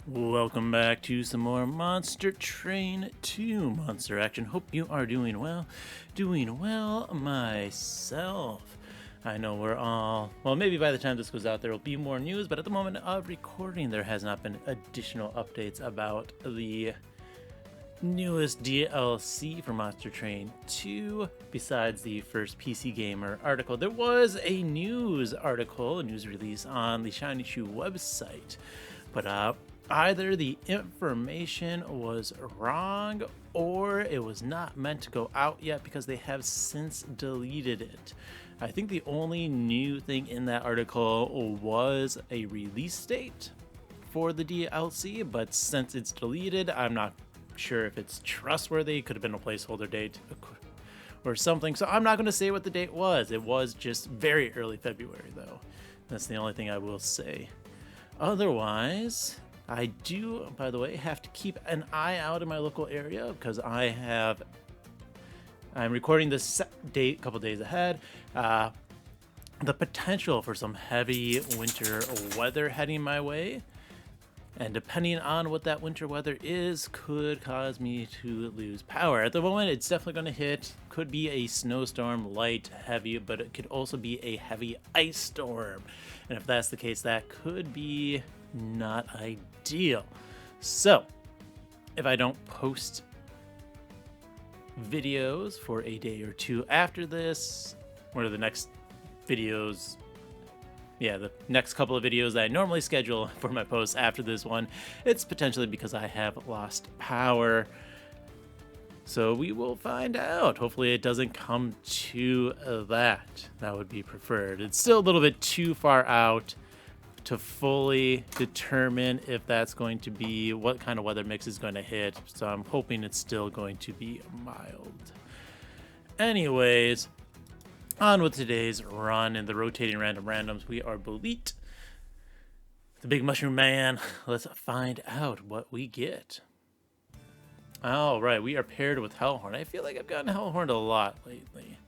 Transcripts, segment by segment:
Welcome back to some more Monster Train 2 Monster Action. Hope you are doing well. Doing well myself. I know we're all... Well, maybe by the time this goes out there will be more news, but at the moment of recording there has not been additional updates about the newest DLC for Monster Train 2 besides the first PC Gamer article. There was a news article, a news release on the Shiny Shoe website, but either the information was wrong or it was not meant to go out yet because they have since deleted it. I think the only new thing in that article was a release date for the DLC, but since it's deleted, I'm not sure if it's trustworthy. It could have been a placeholder date or something, so I'm not going to say what the date was. It was just very early February, though. That's the only thing I will say. Otherwise, I do, by the way, have to keep an eye out in my local area because I'm recording this date a couple days ahead. The potential for some heavy winter weather heading my way, and depending on what that winter weather is, could cause me to lose power. At the moment, it's definitely going to hit. Could be a snowstorm, light, heavy, but it could also be a heavy ice storm. And if that's the case, that could be not ideal. So if I don't post videos for a day or two after this, what are the next videos? Yeah, the next couple of videos that I normally schedule for my posts after this one, it's potentially because I have lost power. So we will find out. Hopefully it doesn't come to that. That would be preferred. It's still a little bit too far out to fully determine if that's going to be what kind of weather mix is going to hit. So I'm hoping it's still going to be mild. Anyways, on with today's run in the rotating random randoms. We are Bolete, the big mushroom man. Let's find out what we get. All right, we are paired with Hellhorned. I feel like I've gotten Hellhorned a lot lately.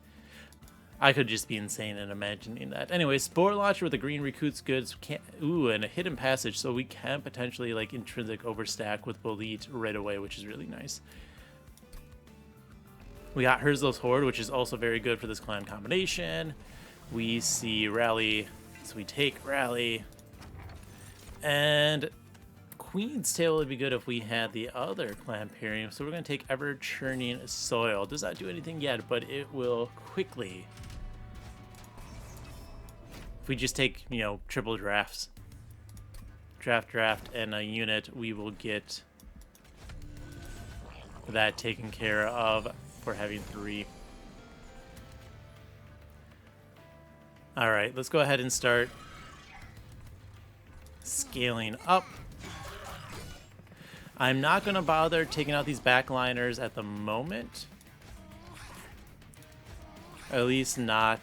I could just be insane in imagining that. Anyway, Spore launcher with a green recruits goods. And a hidden passage, so we can potentially like intrinsic overstack with Bolete right away, which is really nice. We got Herzl's Horde, which is also very good for this clan combination. We see Rally, so we take Rally. And Queen's Tail would be good if we had the other clan pairing, so we're going to take Ever Churning Soil. Does not do anything yet, but it will quickly. If we just take, triple drafts, draft, and a unit, we will get that taken care of for having 3. All right, let's go ahead and start scaling up. I'm not going to bother taking out these backliners at the moment. At least not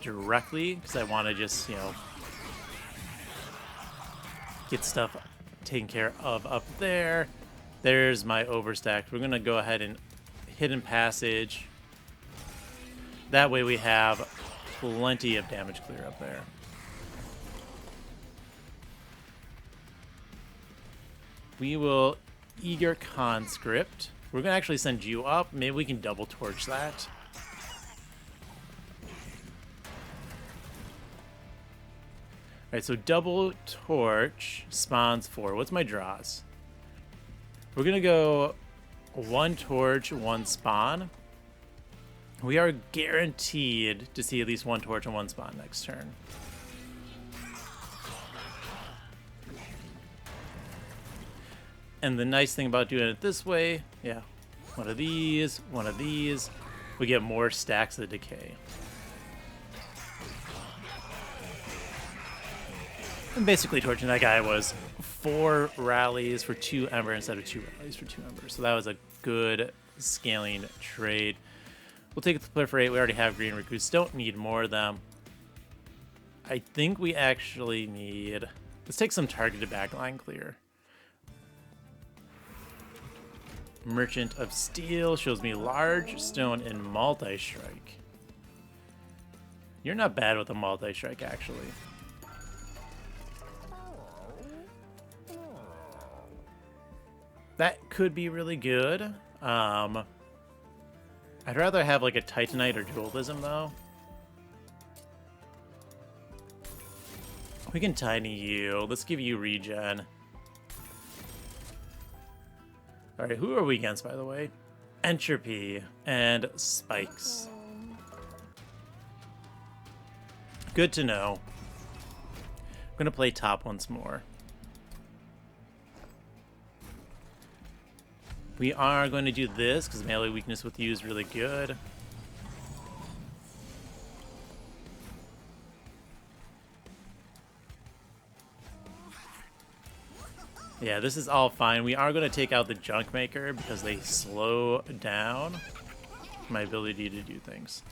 directly, because I want to just, get stuff taken care of up there. There's my overstack. We're going to go ahead and hidden passage. That way we have plenty of damage clear up there. We will Eager Conscript. We're going to actually send you up. Maybe we can double torch that. Alright, so double torch spawns 4. What's my draws? We're going to go 1 torch, 1 spawn. We are guaranteed to see at least 1 torch and 1 spawn next turn. And the nice thing about doing it this way, yeah, one of these, we get more stacks of decay. And basically torching that guy was 4 rallies for 2 ember instead of 2 rallies for 2 ember. So that was a good scaling trade. We'll take the proliferate. We already have green recruits. Don't need more of them. I think we actually need... Let's take some targeted backline clear. Merchant of Steel shows me large stone and multi-strike. You're not bad with a multi-strike, actually. That could be really good. I'd rather have like a Titanite or Dualism though. We can tiny you. Let's give you regen. Alright, who are we against, by the way? Entropy and Spikes. Good to know. I'm going to play top once more. We are going to do this because melee weakness with you is really good. Yeah, this is all fine. We are going to take out the Junk Maker because they slow down my ability to do things.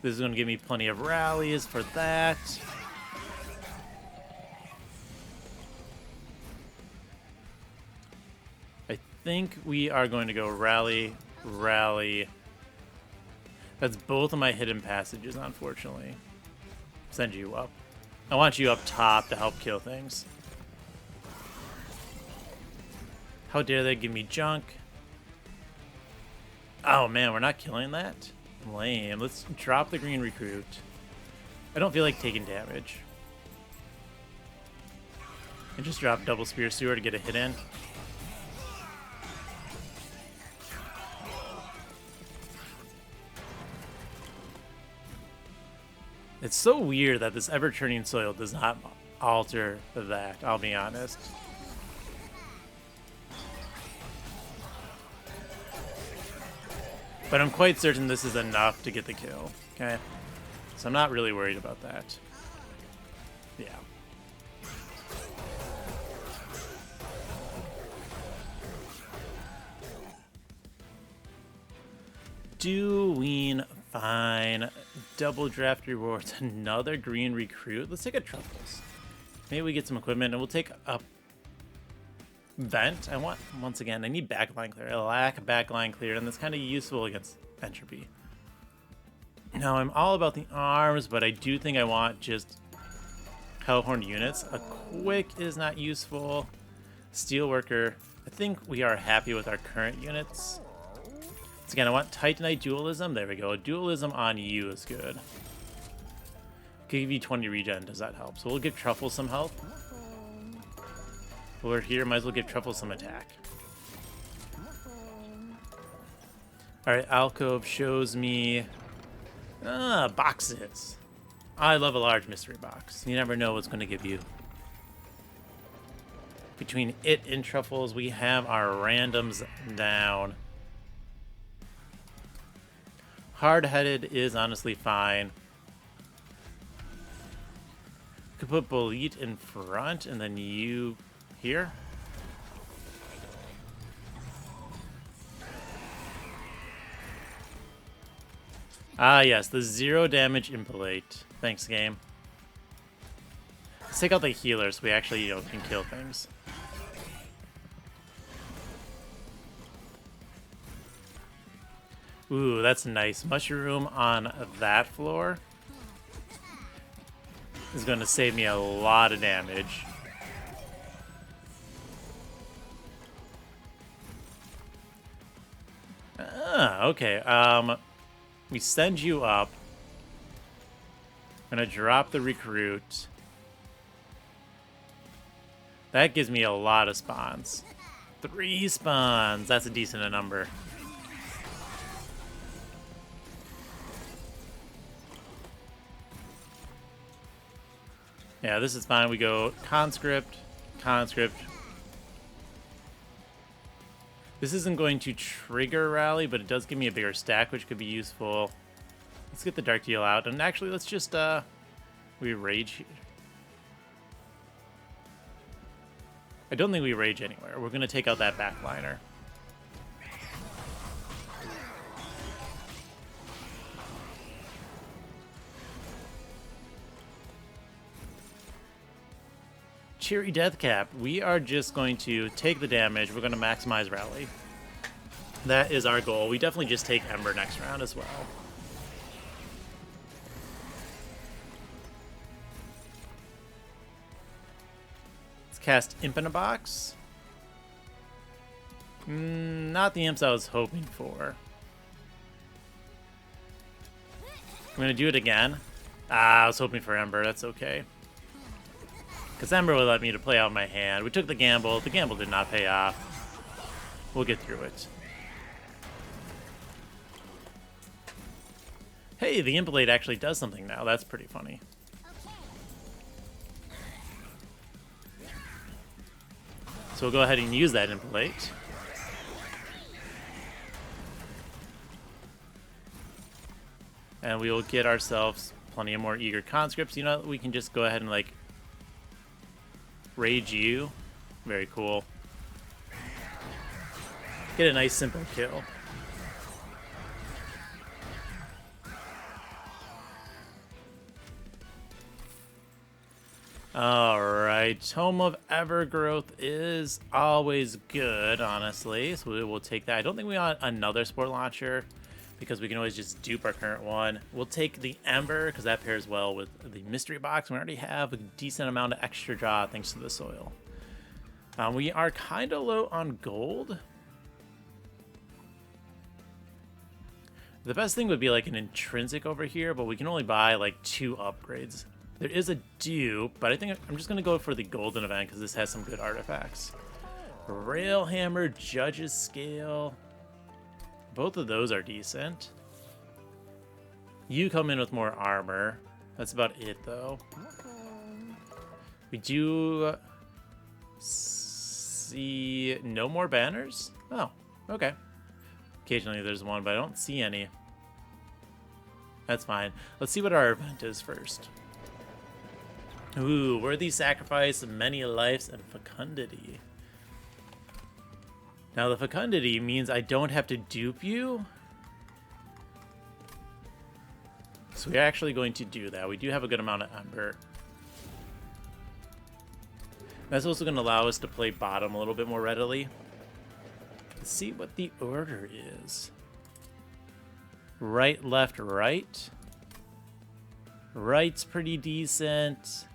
This is going to give me plenty of rallies for that. I think we are going to go rally, rally. That's both of my hidden passages, unfortunately. Send you up. I want you up top to help kill things. How dare they give me junk? Oh man, we're not killing that? Lame. Let's drop the green recruit. I don't feel like taking damage. And just drop double spear sewer to get a hit in. It's so weird that this ever-turning soil does not alter that, I'll be honest. But I'm quite certain this is enough to get the kill, okay? So I'm not really worried about that. Yeah. Doing fine. Double draft rewards. Another green recruit. Let's take a Truffles. Maybe we get some equipment and we'll take a vent. I want, once again, I need backline clear. I lack backline clear, and that's kind of useful against Entropy. Now, I'm all about the arms, but I do think I want just Hellhorned units. A quick is not useful. Steelworker. I think we are happy with our current units. Once again, I want Titanite Dualism. There we go. Dualism on you is good. Could give you 20 regen. Does that help? So we'll give Truffle some health. We're here. Might as well give Truffle some attack. Alright, Alcove shows me boxes. I love a large mystery box. You never know what's going to give you. Between it and Truffles, we have our randoms down. Hard-headed is honestly fine. Could put Bolete in front and then you here. Ah, yes, the 0 damage Impalate. Thanks, game. Let's take out the healer so we actually, can kill things. Ooh, that's nice. Mushroom on that floor is going to save me a lot of damage. Ah, okay. We send you up. I'm going to drop the recruit. That gives me a lot of spawns. 3 spawns. That's a decent number. Yeah, this is fine. We go conscript, conscript. This isn't going to trigger rally, but it does give me a bigger stack, which could be useful. Let's get the Dark Deal out, and actually, let's just we rage. I don't think we rage anywhere. We're gonna take out that backliner. Cheery Deathcap. We are just going to take the damage. We're going to maximize rally. That is our goal. We definitely just take Ember next round as well. Let's Cast Imp in a Box. Not the imps I was hoping for. I'm going to do it again. I was hoping for Ember. That's okay. Because Ember would let me to play out my hand. We took the gamble. The gamble did not pay off. We'll get through it. Hey, the Imp Blade actually does something now. That's pretty funny. So we'll go ahead and use that Imp Blade. And we will get ourselves plenty of more eager conscripts. You know, we can just go ahead and, like, rage you. Very cool. Get a nice, simple kill. Alright, Tome of Evergrowth is always good, honestly. So we will take that. I don't think we want another Spore Launcher, because we can always just dupe our current one. We'll take the Ember, because that pairs well with the Mystery Box. We already have a decent amount of extra draw thanks to the soil. We are kind of low on gold. The best thing would be like an intrinsic over here, but we can only buy like 2 upgrades. There is a dupe, but I think I'm just going to go for the golden event because this has some good artifacts. Railhammer, Judge's Scale. Both of those are decent. You come in with more armor. That's about it, though. We do see no more banners? Oh, okay. Occasionally there's one, but I don't see any. That's fine. Let's see what our event is first. Ooh, worthy sacrifice, many lives, and fecundity. Now the fecundity means I don't have to dupe you. So we're actually going to do that. We do have a good amount of Ember. That's also going to allow us to play bottom a little bit more readily. Let's see what the order is. Right, left, right. Right's pretty decent.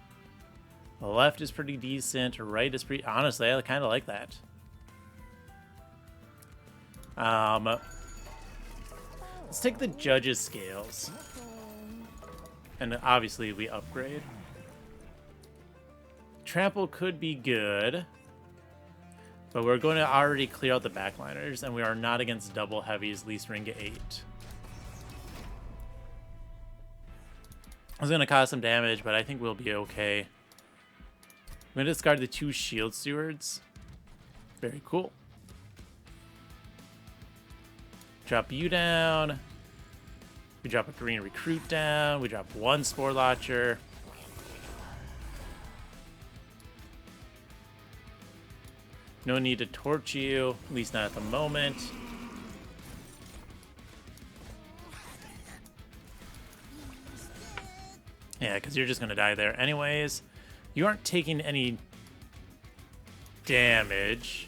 The left is pretty decent. Right is pretty... Honestly, I kind of like that. Let's take the Judge's Scales. And obviously we upgrade. Trample could be good. But we're going to already clear out the backliners, and we are not against double heavies, least ring 8. It's going to cause some damage, but I think we'll be okay. I'm going to discard the 2 Shield Stewards. Very cool. Drop you down. We drop a green recruit down. We drop 1 Spore Launcher. No need to torch you, at least not at the moment. Yeah, because you're just going to die there anyways. You aren't taking any damage,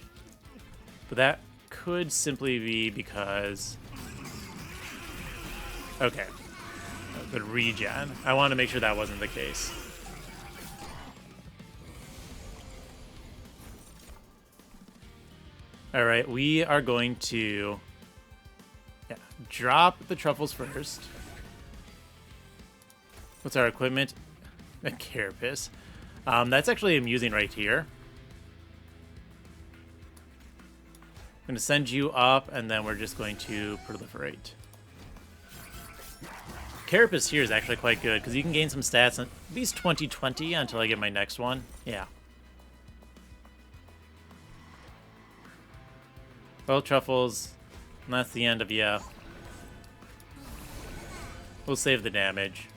but that could simply be because... Okay. Good regen. I wanted to make sure that wasn't the case. All right, we are going to drop the truffles first. What's our equipment? A carapace. That's actually amusing right here. I'm going to send you up, and then we're just going to proliferate. Carapace here is actually quite good, because you can gain some stats, at least 20/20 until I get my next one. Yeah. Well, truffles, and that's the end of you. We'll save the damage.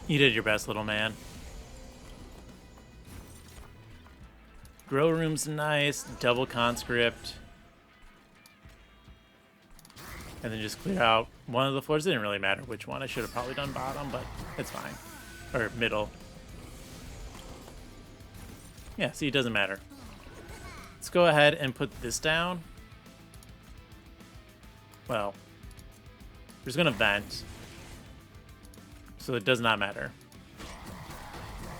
You did your best, little man. Grow room's nice, double conscript. And then just clear out one of the floors. It didn't really matter which one. I should have probably done bottom, but it's fine. Or middle. Yeah, see, it doesn't matter. Let's go ahead and put this down. Well, we're just going to vent. So it does not matter.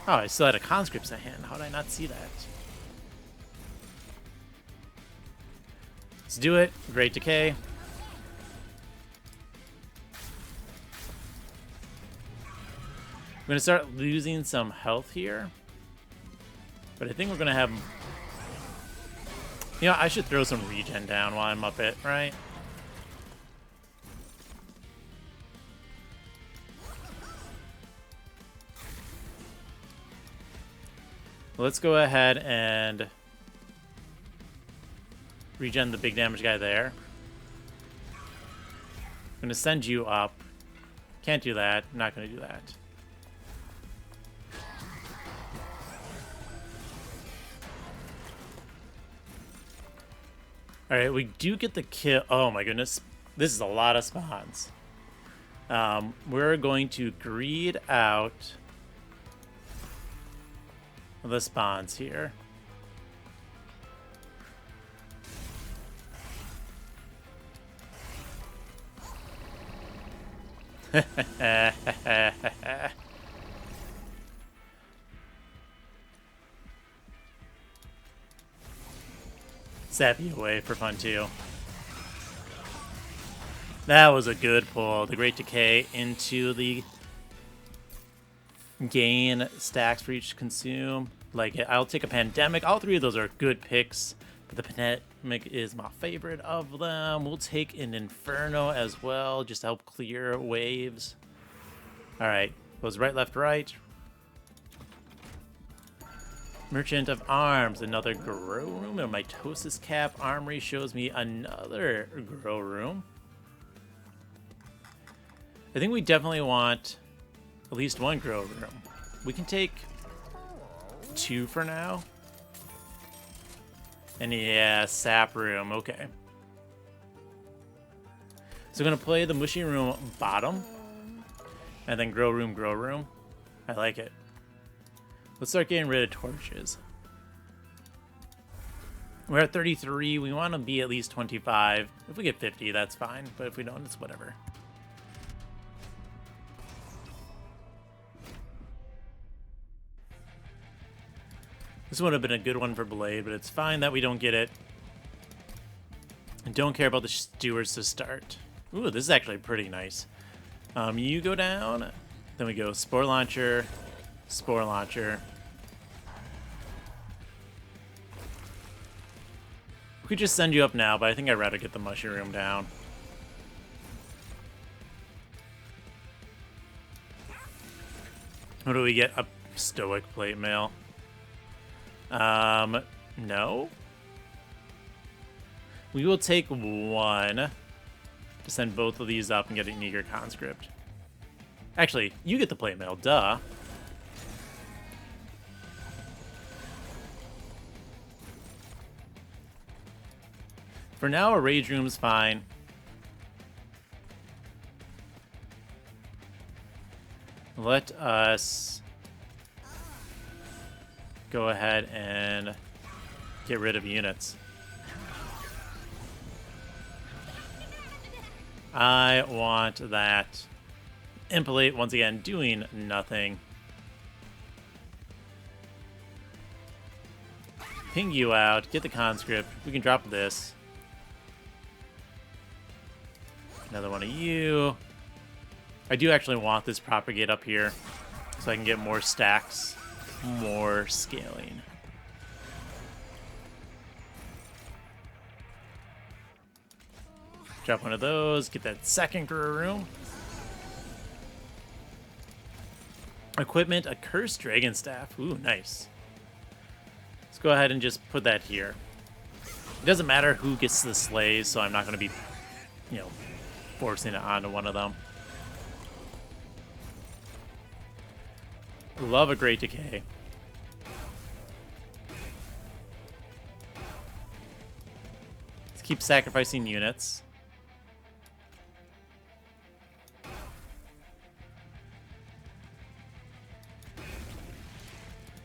Oh, I still had a conscripts at hand. How did I not see that? Let's do it. Great Decay. I'm going to start losing some health here. But I think we're going to have... You know, I should throw some regen down while I'm up it, right? Let's go ahead and regen the big damage guy there. I'm going to send you up. Can't do that. I'm not going to do that. Alright, we do get the kill. Oh my goodness. This is a lot of spawns. We're going to greed out the spawns here. Zap you away for fun too. That was a good pull. The Great Decay into the gain stacks for each consume. Like it. I'll take a Pandemic. All three of those are good picks, but the Pandemic is my favorite of them. We'll take an Inferno as well, just to help clear waves. All right, goes right, left, right. Merchant of Arms, another grow room. And Mitosis Cap Armory shows me another grow room. I think we definitely want at least one grow room. We can take 2 for now. And yeah, sap room, okay. So I'm gonna play the mushy room bottom. And then grow room. I like it. Let's start getting rid of torches. We're at 33. We want to be at least 25. If we get 50, that's fine. But if we don't, it's whatever. This would have been a good one for Blade, but it's fine that we don't get it. And don't care about the stewards to start. Ooh, this is actually pretty nice. You go down. Then we go Spore Launcher. Spore Launcher. We could just send you up now, but I think I'd rather get the mushroom down. What do we get? A Stoic Plate Mail. No. We will take 1 to send both of these up and get an Eager Conscript. Actually, you get the Plate Mail, duh. For now, a Rage Room's fine. Let us go ahead and get rid of units. I want that. Impalate, once again, doing nothing. Ping you out, get the conscript. We can drop this. Another one of you. I do actually want this propagate up here so I can get more stacks, more scaling. Drop one of those, get that second grow room. Equipment, a Cursed Dragon Staff. Ooh, nice. Let's go ahead and just put that here. It doesn't matter who gets the slays, so I'm not going to be, you know, forcing it onto one of them. Love a Great Decay. Let's keep sacrificing units.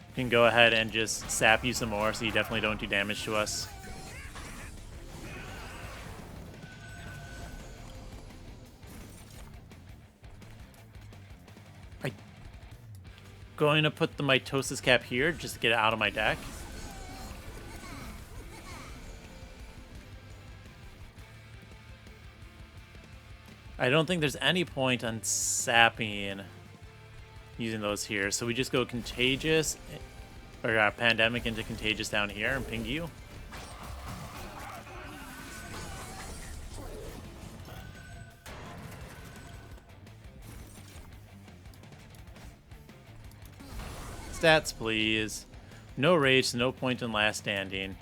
You can go ahead and just sap you some more so you definitely don't do damage to us. I'm going to put the mitosis cap here just to get it out of my deck. I don't think there's any point on sapping using those here, so we just go Contagious, or Pandemic into Contagious down here and ping you. Stats, please. No rage, so no point in last standing.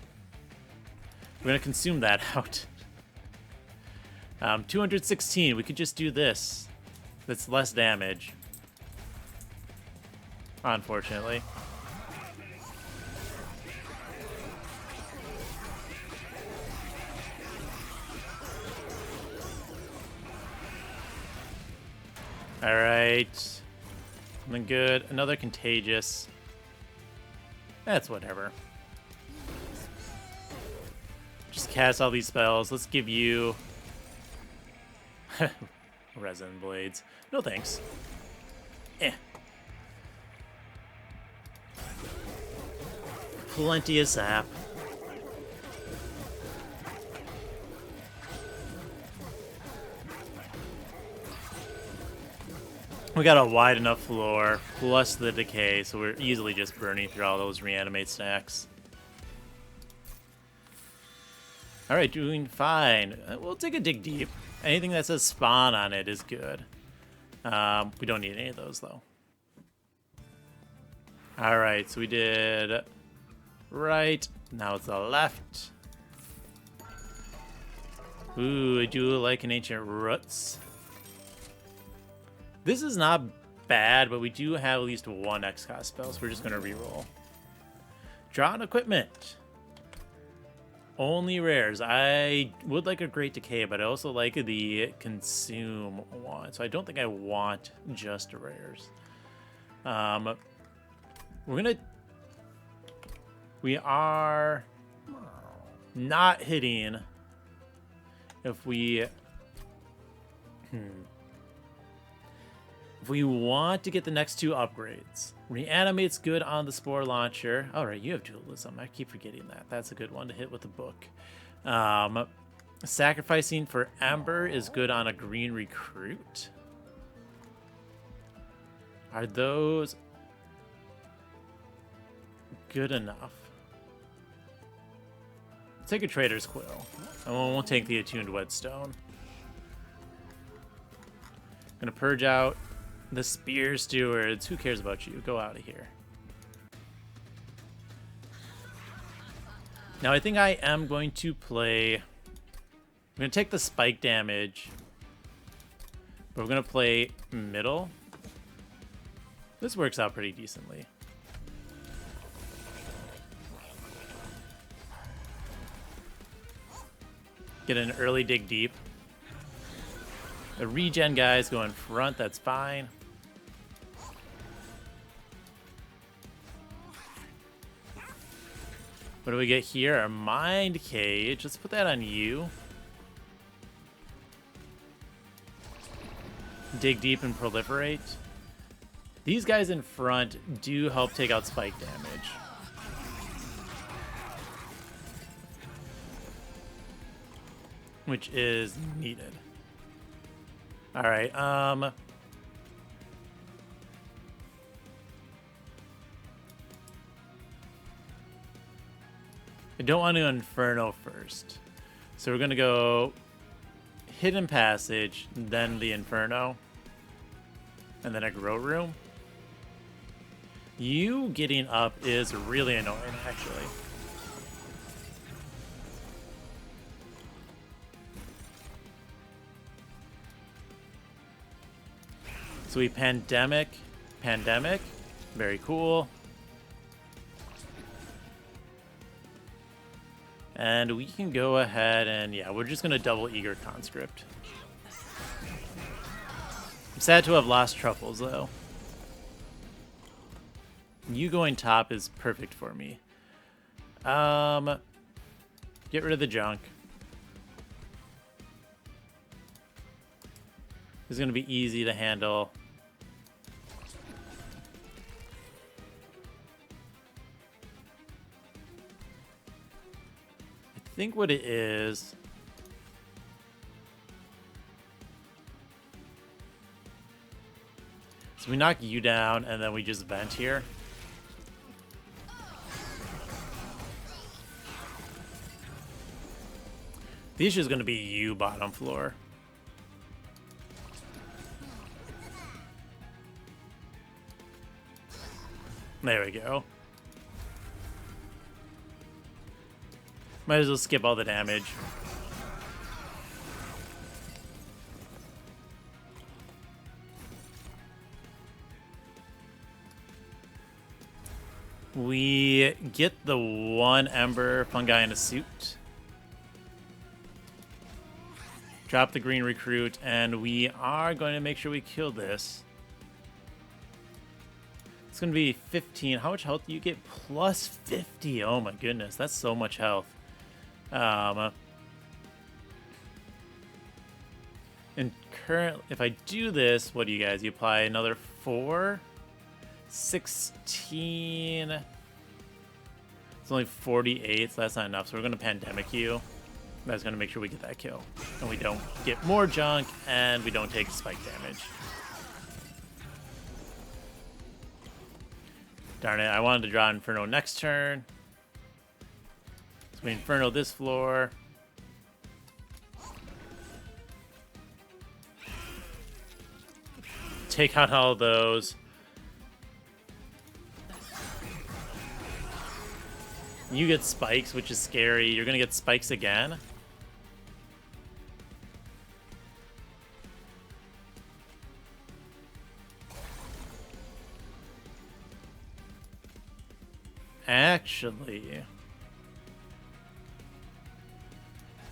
We're going to consume that out. 216, we could just do this. That's less damage. Unfortunately. Alright. Something good. Another Contagious. That's whatever. Just cast all these spells. Let's give you... Resin Blades. No thanks. Eh. Plenty of sap. We got a wide enough floor, plus the decay, so we're easily just burning through all those reanimate stacks. Alright, doing fine. We'll take a dig deep. Anything that says spawn on it is good. We don't need any of those, though. Alright, so we did right. Now it's the left. Ooh, I do like an Ancient Roots. This is not bad, but we do have at least one X-Cost spell, so we're just going to reroll. Draw on equipment. Only rares. I would like a Great Decay, but I also like the Consume one, so I don't think I want just rares. We are not hitting if we... If we want to get the next two upgrades. Reanimate's good on the Spore launcher. Alright, you have dualism. I keep forgetting that. That's a good one to hit with the book. Sacrificing for Ember is good on a green recruit. Are those good enough? Let's take a Trader's Quill. And we won't take the Attuned Whetstone. Gonna purge out the Spear Stewards. Who cares about you? Go out of here. Now, I think I am going to play... I'm going to take the spike damage. But we're going to play middle. This works out pretty decently. Get an early dig deep. The regen guys go in front. That's fine. What do we get here? A Mind Cage. Let's put that on you. Dig deep and proliferate. These guys in front do help take out spike damage. Which is needed. Alright, I don't want to Inferno first. So we're going to go Hidden Passage, then the Inferno, and then a Grow Room. You getting up is really annoying, actually. So we Pandemic, very cool. And we can go ahead and, yeah, we're just going to double Eager Conscript. I'm sad to have lost Truffles, though. You going top is perfect for me. Get rid of the junk. This is going to be easy to handle. think what it is... So we knock you down, and then we just vent here. The issue is going to be you, bottom floor. There we go. Might as well skip all the damage. We get the one Ember Fungi in a suit. Drop the green recruit, and we are going to make sure we kill this. It's going to be 15. How much health do you get? Plus 50. Oh my goodness, that's so much health. And currently, if I do this, what do you guys? You apply another 4? 16. It's only 48, so that's not enough. So we're going to pandemic you. That's going to make sure we get that kill. And we don't get more junk, and we don't take spike damage. Darn it, I wanted to draw Inferno next turn. So we Inferno this floor. Take out all those. You get spikes, which is scary. You're going to get spikes again. Actually,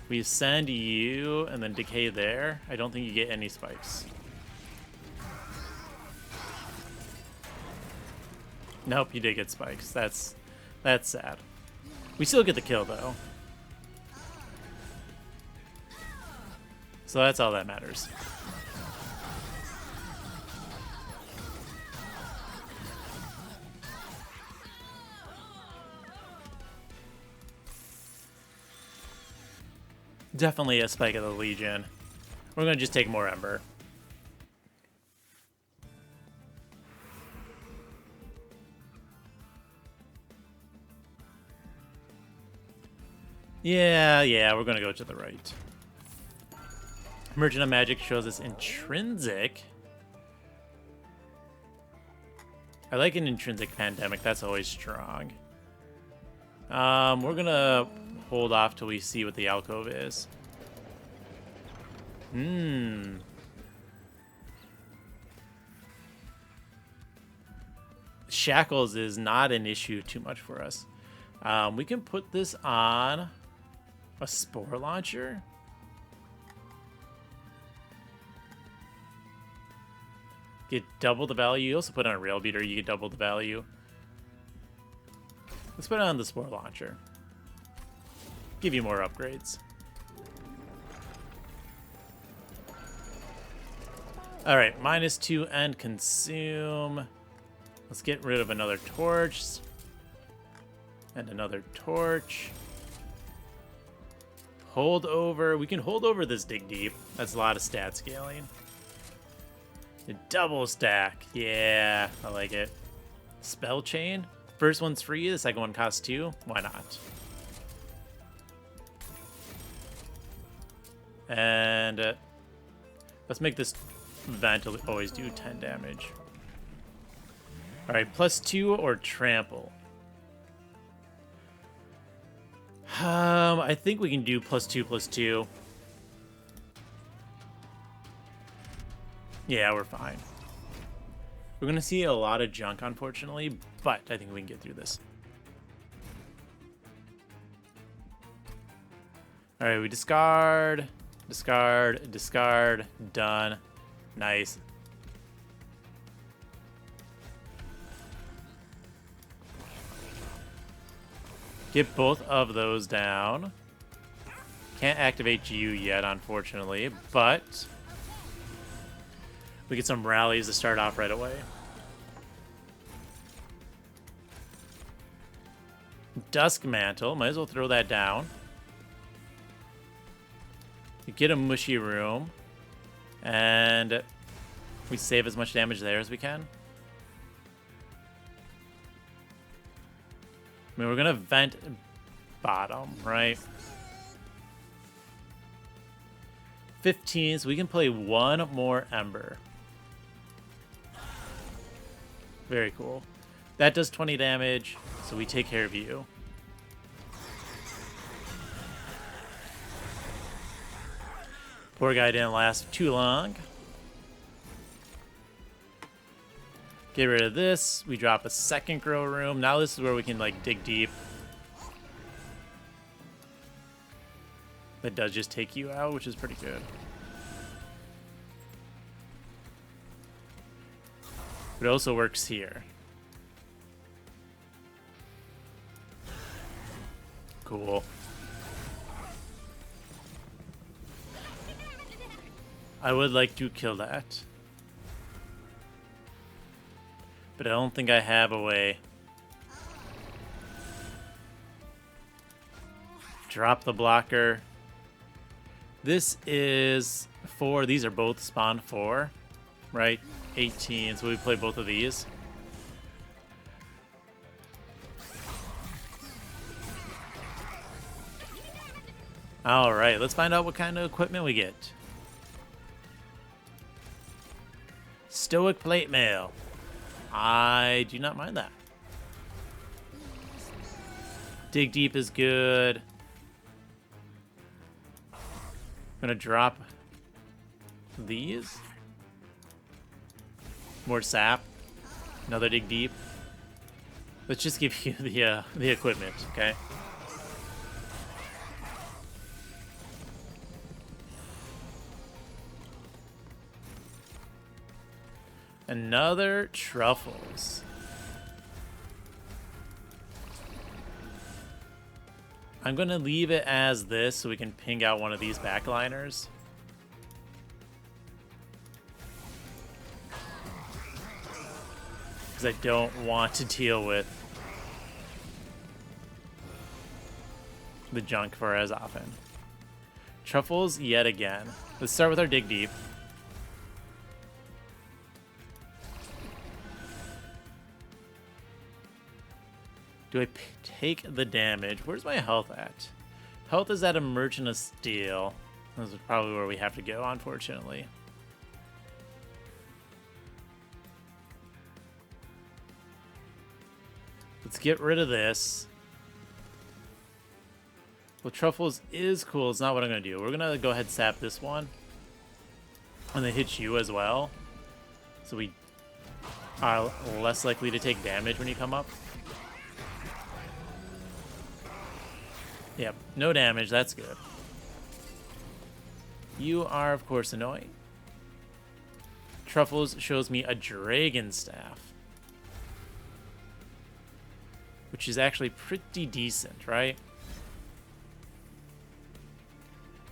we send you and then decay there. I don't think you get any spikes. Nope, you did get spikes. That's sad. We still get the kill, though. So that's all that matters. Definitely a spike of the Legion. We're going to just take more Ember. Yeah, we're going to go to the right. Merchant of Magic shows us Intrinsic. I like an Intrinsic Pandemic. That's always strong. We're going to hold off till we see what the alcove is. Shackles is not an issue too much for us. We can put this on a Spore launcher. Get double the value. You also put on a Rail Beater, you get double the value. Let's put it on the Spore launcher. Give you more upgrades. Alright, -2 and consume. Let's get rid of another torch. And another torch. Hold over. We can hold over this dig deep. That's a lot of stat scaling. A double stack. Yeah, I like it. Spell chain. First one's free. The second one costs 2. Why not? And let's make this vent always do 10 damage. All right, +2 or trample. I think we can do +2/+2. Yeah, we're fine. We're gonna see a lot of junk, unfortunately, but I think we can get through this. All right, we discard, discard, discard, done. Nice. Get both of those down. Can't activate you yet, unfortunately, but we get some rallies to start off right away. Dusk Mantle, might as well throw that down. You get a mushy room. And we save as much damage there as we can. I mean, we're going to vent bottom, right? 15, so we can play one more Ember. Very cool. That does 20 damage, so we take care of you. Poor guy didn't last too long. Get rid of this. We drop a second grow room. Now this is where we can like dig deep. That does just take you out, which is pretty good. But it also works here. Cool. I would like to kill that. But I don't think I have a way. Drop the blocker. This is 4. These are both spawn 4, right? 18, so we play both of these. All right, let's find out what kind of equipment we get. Stoic plate mail. I do not mind that. Dig deep is good. I'm gonna drop these. More sap. Another dig deep. Let's just give you the equipment, okay? Another truffles. I'm going to leave it as this so we can ping out one of these backliners. Because I don't want to deal with the junk for as often. Truffles yet again. Let's start with our dig deep. Do I take the damage? Where's my health at? Health is at a Merchant of Steel. This is probably where we have to go, unfortunately. Let's get rid of this. Well, Truffles is cool. It's not what I'm going to do. We're going to go ahead and sap this one. And then hit you as well. So we are less likely to take damage when you come up. Yep, no damage, that's good. You are, of course, annoying. Truffles shows me a Dragon Staff. Which is actually pretty decent, right?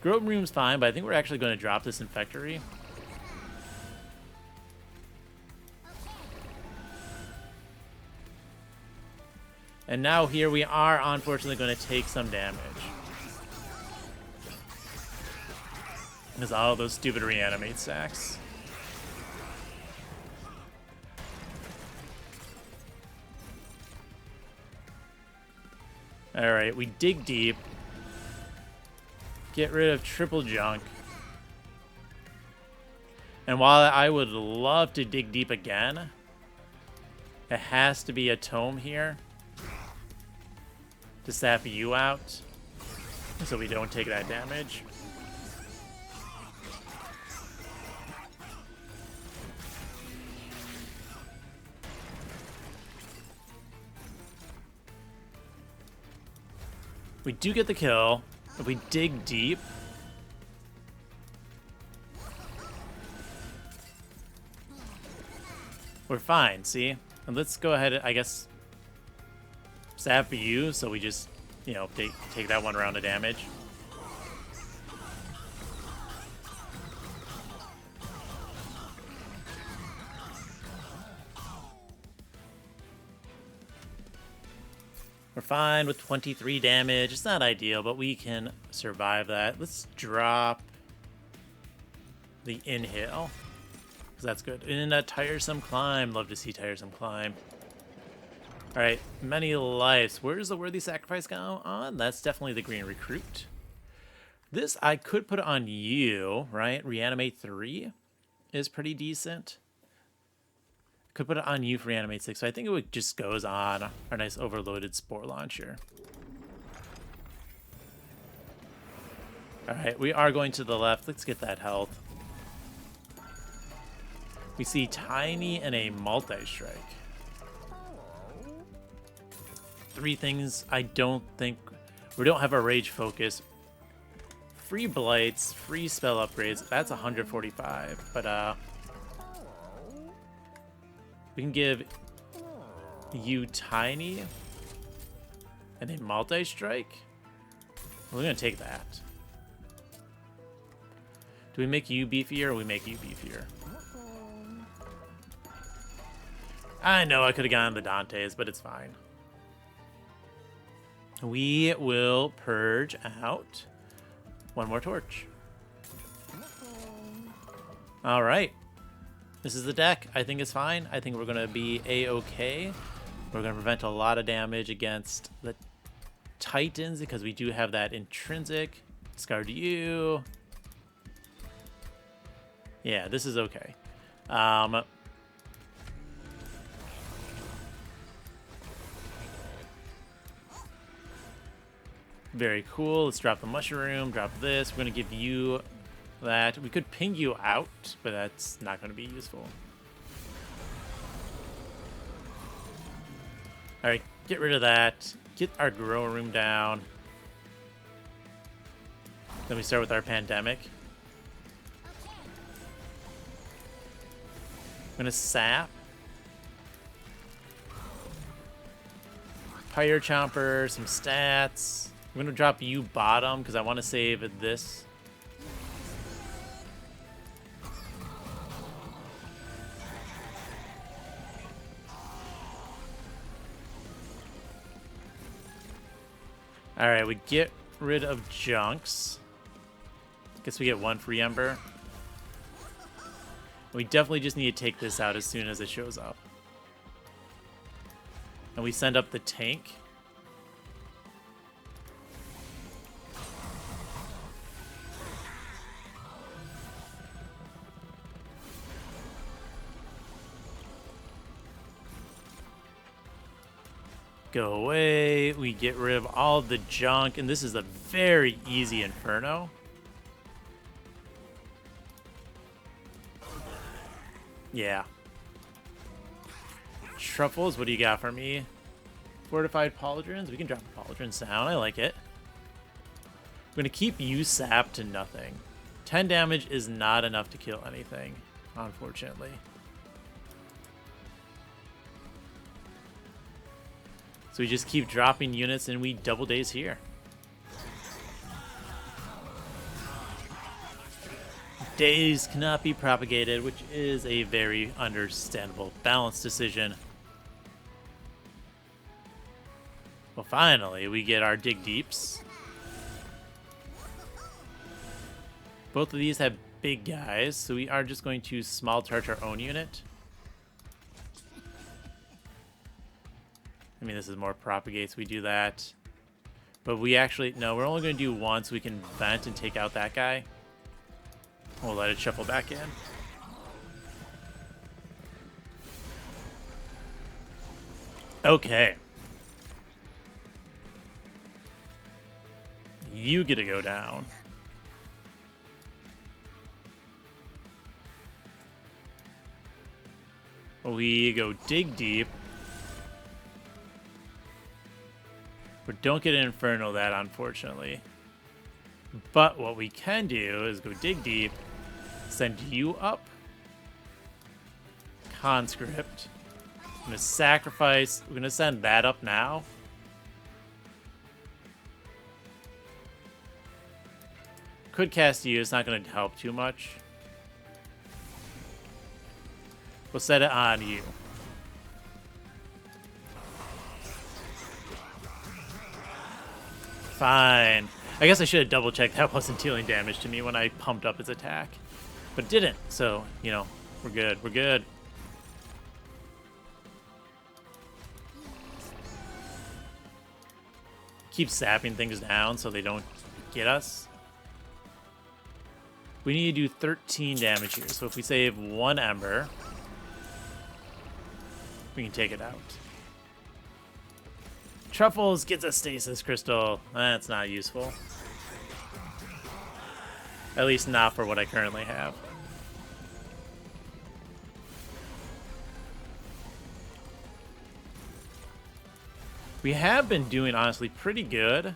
Grow Room's fine, but I think we're actually going to drop this Infectory. And now here we are, unfortunately, going to take some damage. Because all those stupid reanimate stacks. Alright, we dig deep. Get rid of triple junk. And while I would love to dig deep again, it has to be a tome here to sap you out, so we don't take that damage. We do get the kill. If we dig deep, we're fine, see? And let's go ahead, I guess, sap you, so we just, you know, take that one round of damage. We're fine with 23 damage. It's not ideal, but we can survive that. Let's drop the inhale. Because that's good. And a tiresome climb. Love to see tiresome climb. Alright, many lives. Where does the worthy sacrifice go on? That's definitely the green recruit. This, I could put it on you, right? Reanimate 3 is pretty decent. Could put it on you for Reanimate 6. So I think it would just goes on our nice overloaded Spore launcher. Alright, we are going to the left. Let's get that health. We see Tiny and a multi-strike. 3 things I don't think... We don't have a rage focus. Free blights, free spell upgrades. That's 145. But we can give you Tiny and a multi-strike. We're gonna take that. Do we make you beefier or we make you beefier? I know I could have gotten the Dantes, but it's fine. We will purge out one more torch. All right. This is the deck. I think it's fine. I think we're going to be A-okay. We're going to prevent a lot of damage against the Titans because we do have that intrinsic. Discard you. Yeah, this is okay. Very cool. Let's drop the mushroom, drop this. We're going to give you that. We could ping you out, but that's not going to be useful. All right, get rid of that. Get our grow room down. Then we start with our pandemic. I'm going to sap. Pyre Chomper, some stats. I'm going to drop you bottom because I want to save this. Alright, we get rid of junks. Guess we get 1 free ember. We definitely just need to take this out as soon as it shows up. And we send up the tank. Go away. We get rid of all of the junk, and this is a very easy Inferno. Yeah. Truffles, what do you got for me? Fortified Pauldrons? We can drop the Pauldrons down. I like it. I'm going to keep you sap to nothing. 10 damage is not enough to kill anything, unfortunately. So we just keep dropping units and we double days here. Days cannot be propagated, which is a very understandable balance decision. Well, finally, we get our Dig Deeps. Both of these have big guys, so we are just going to small charge our own unit. I mean, this is more propagates. We do that. But we actually... No, we're only going to do one so we can vent and take out that guy. We'll let it shuffle back in. Okay. You get to go down. We go Dig Deep. But don't get an Inferno that, unfortunately. But what we can do is go Dig Deep, send you up, Conscript. I'm going to sacrifice. We're going to send that up now. Could cast you. It's not going to help too much. We'll set it on you. Fine. I guess I should have double-checked that wasn't dealing damage to me when I pumped up his attack. but it didn't. So, you know, we're good. We're good. Keep sapping things down so they don't get us. We need to do 13 damage here. So if we save 1 Ember, we can take it out. Truffles gets a stasis crystal. That's not useful. At least not for what I currently have. We have been doing, honestly, pretty good.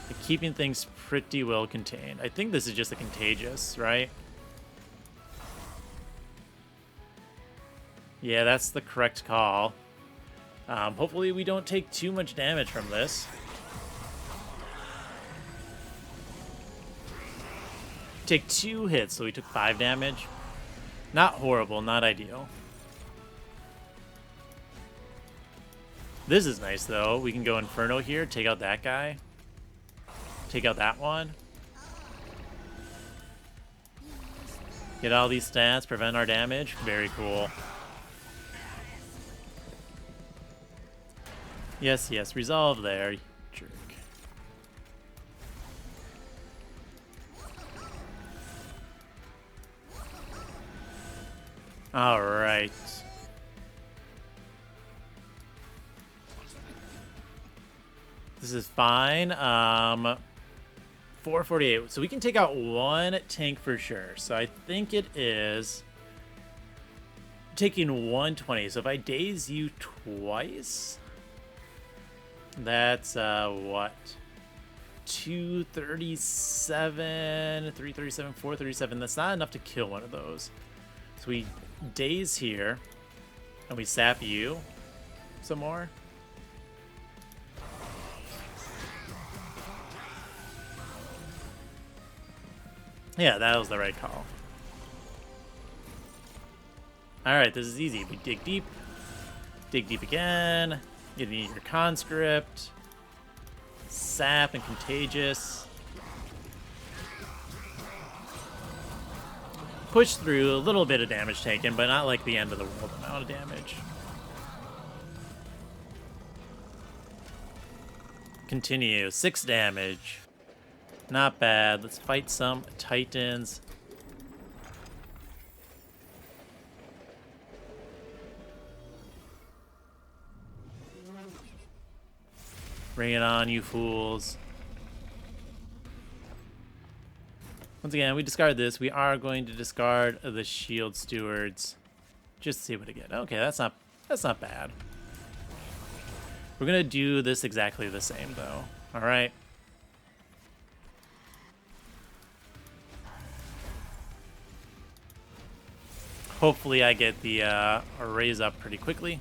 Like, keeping things pretty well contained. I think this is just a contagious, right? Yeah, that's the correct call. Hopefully we don't take too much damage from this. Take 2 hits, so we took 5 damage. Not horrible, not ideal. This is nice, though. We can go Inferno here, take out that guy. Take out that one. Get all these stats, prevent our damage. Very cool. Yes, yes, resolve there, you jerk. All right. This is fine. 448. So we can take out 1 tank for sure. So I think it is taking 120. So if I daze you twice, that's what? 237, 337, 437. That's not enough to kill one of those. So we daze here, and we sap you some more. Yeah, that was the right call. Alright, this is easy. We dig deep again. You need your conscript, sap, and contagious. Push through, a little bit of damage taken, but not like the end of the world amount of damage. Continue, 6 damage. Not bad. Let's fight some Titans. Bring it on, you fools. Once again, we discard this. We are going to discard the Shield Stewards. Just to see what I get. Okay, that's not bad. We're gonna do this exactly the same though. Alright. Hopefully I get the arrays up pretty quickly.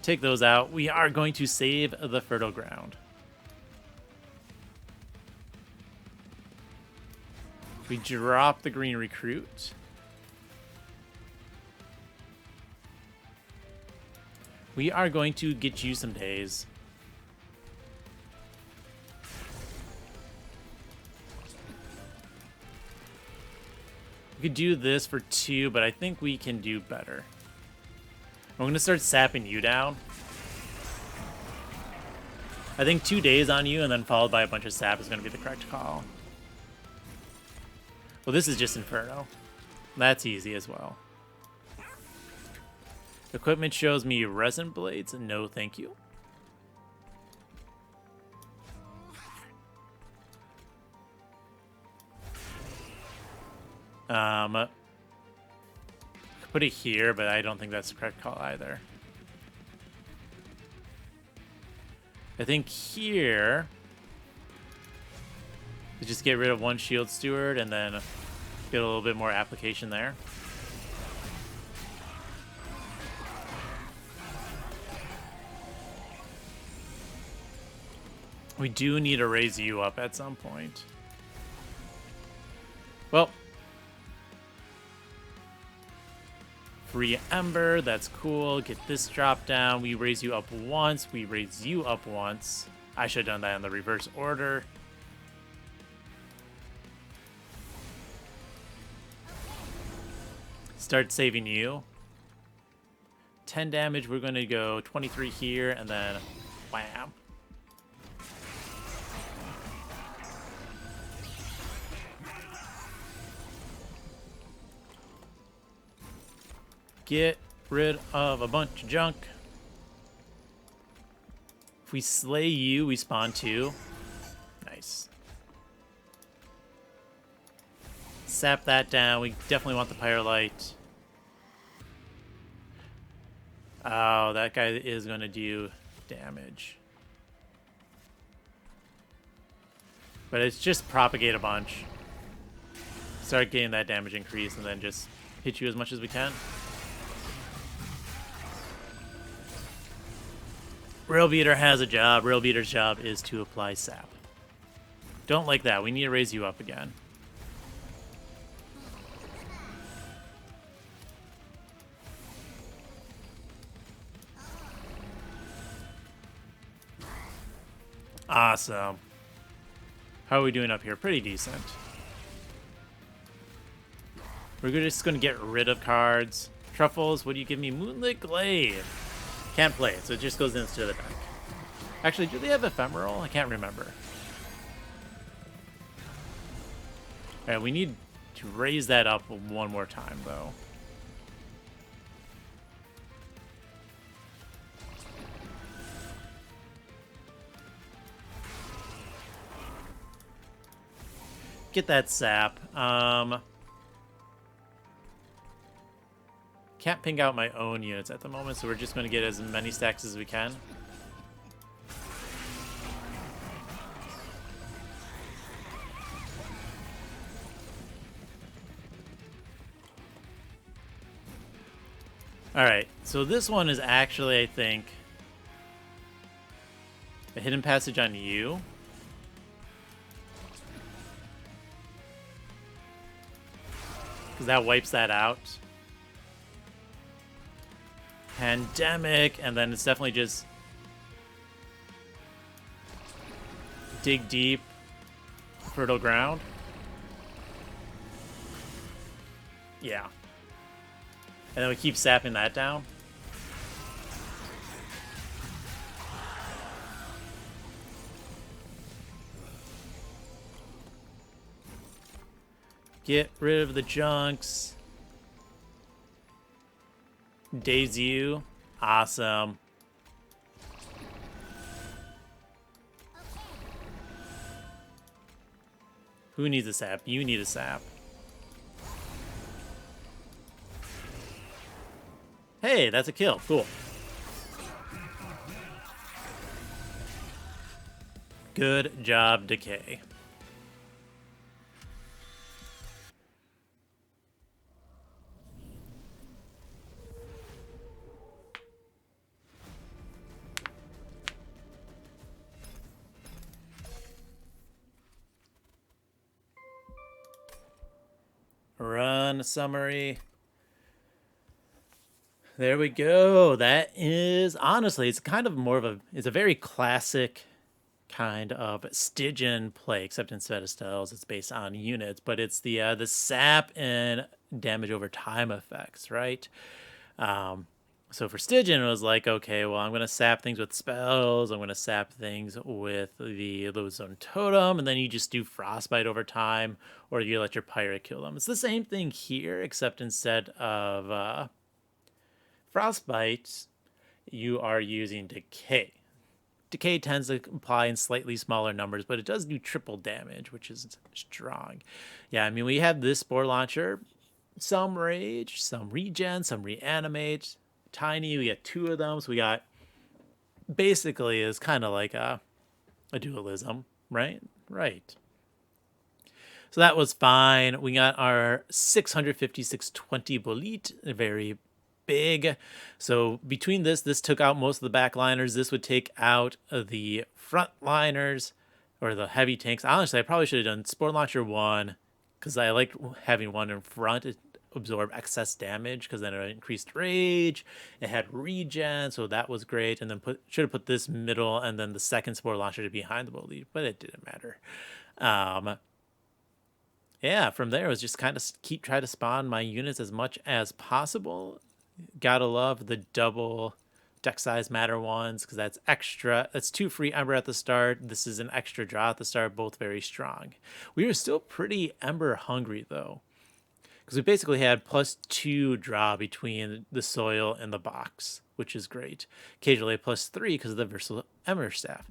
Take those out. We are going to save the fertile ground. We drop the green recruit. We are going to get you some days. We could do this for 2, but I think we can do better. I'm going to start sapping you down. I think 2 days on you and then followed by a bunch of sap is going to be the correct call. Well, this is just Inferno. That's easy as well. Equipment shows me resin blades. No, thank you. Put it here, but I don't think that's the correct call either. I think here, just get rid of 1 Shield Steward and then get a little bit more application there. We do need to raise you up at some point. Well, free Ember, that's cool. Get this drop down. We raise you up once. We raise you up once. I should have done that in the reverse order. Start saving you. 10 damage, we're going to go 23 here, and then wham. Get rid of a bunch of junk. If we slay you, we spawn 2. Nice. Sap that down. We definitely want the Pyrolite. Oh, that guy is going to do damage. But it's just propagate a bunch. Start getting that damage increase and then just hit you as much as we can. Rail Beater has a job. Rail Beater's job is to apply sap. Don't like that. We need to raise you up again. Awesome. How are we doing up here? Pretty decent. We're just going to get rid of cards. Truffles, what do you give me? Moonlit Glaive. Can't play it, so it just goes into the deck. Actually, do they have Ephemeral? I can't remember. Alright, we need to raise that up one more time, though. Get that sap. Can't ping out my own units at the moment, so we're just going to get as many stacks as we can. Alright, so this one is actually, I think, a hidden passage on you. Because that wipes that out. Pandemic, and then it's definitely just dig deep, fertile ground. Yeah. And then we keep sapping that down. Get rid of the junks. Daze you. Awesome. Who needs a sap? You need a sap. Hey, that's a kill. Cool. Good job, Decay. Run summary. There we go. That is, honestly, it's kind of more of a, it's a very classic kind of Stygian play, except instead of spells, it's based on units, but it's the sap and damage over time effects, right? So for Stygian, it was like, okay, well, I'm going to sap things with spells. I'm going to sap things with the Lodestone Totem, and then you just do Frostbite over time, or you let your Pirate kill them. It's the same thing here, except instead of Frostbite, you are using Decay. Decay tends to apply in slightly smaller numbers, but it does do triple damage, which is strong. Yeah, I mean, we have this Spore Launcher. Some Rage, some Regen, some Reanimate. Tiny, we got 2 of them, so we got, basically is kind of like a dualism, right? Right. So that was fine. We got our 650-620 Bolete, very big. So between this took out most of the backliners. This would take out the frontliners, or the heavy tanks. Honestly, I probably should have done Spore Launcher 1, because I liked having one in front. absorb excess damage because then it increased rage. It had regen, so that was great. And then should have put this middle and then the second spore launcher behind the bully, but it didn't matter. Yeah, from there it was just kind of try to spawn my units as much as possible. Gotta love the double deck size matter ones because that's extra. That's 2 free Ember at the start. This is an extra draw at the start, both very strong. We were still pretty Ember hungry though, because we basically had +2 draw between the soil and the box, which is great. Occasionally +3 because of the versatile Ember staff.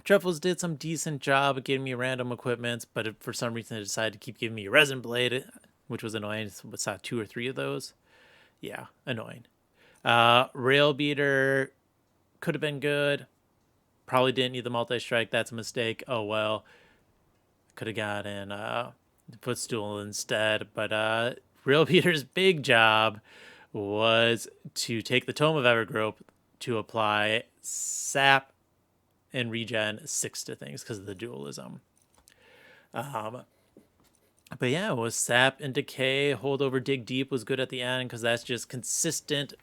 Truffles did some decent job of getting me random equipments, but for some reason they decided to keep giving me a resin blade, which was annoying. I saw 2 or 3 of those. Yeah, annoying. Rail beater could have been good. Probably didn't need the multi-strike. That's a mistake. Oh well. Could have gotten footstool instead. But rail beater's big job was to take the Tome of Evergrowth to apply sap and regen 6 to things because of the dualism. But yeah, it was sap and decay. Holdover dig deep was good at the end because that's just consistent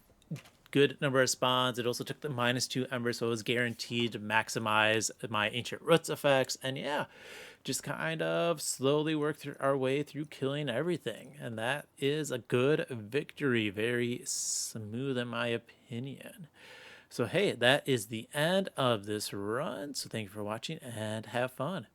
good number of spawns. It also took the -2 Ember, so it was guaranteed to maximize my Ancient Roots effects. And yeah, just kind of slowly work our way through killing everything. And that is a good victory. Very smooth in my opinion. So hey, that is the end of this run. So thank you for watching and have fun.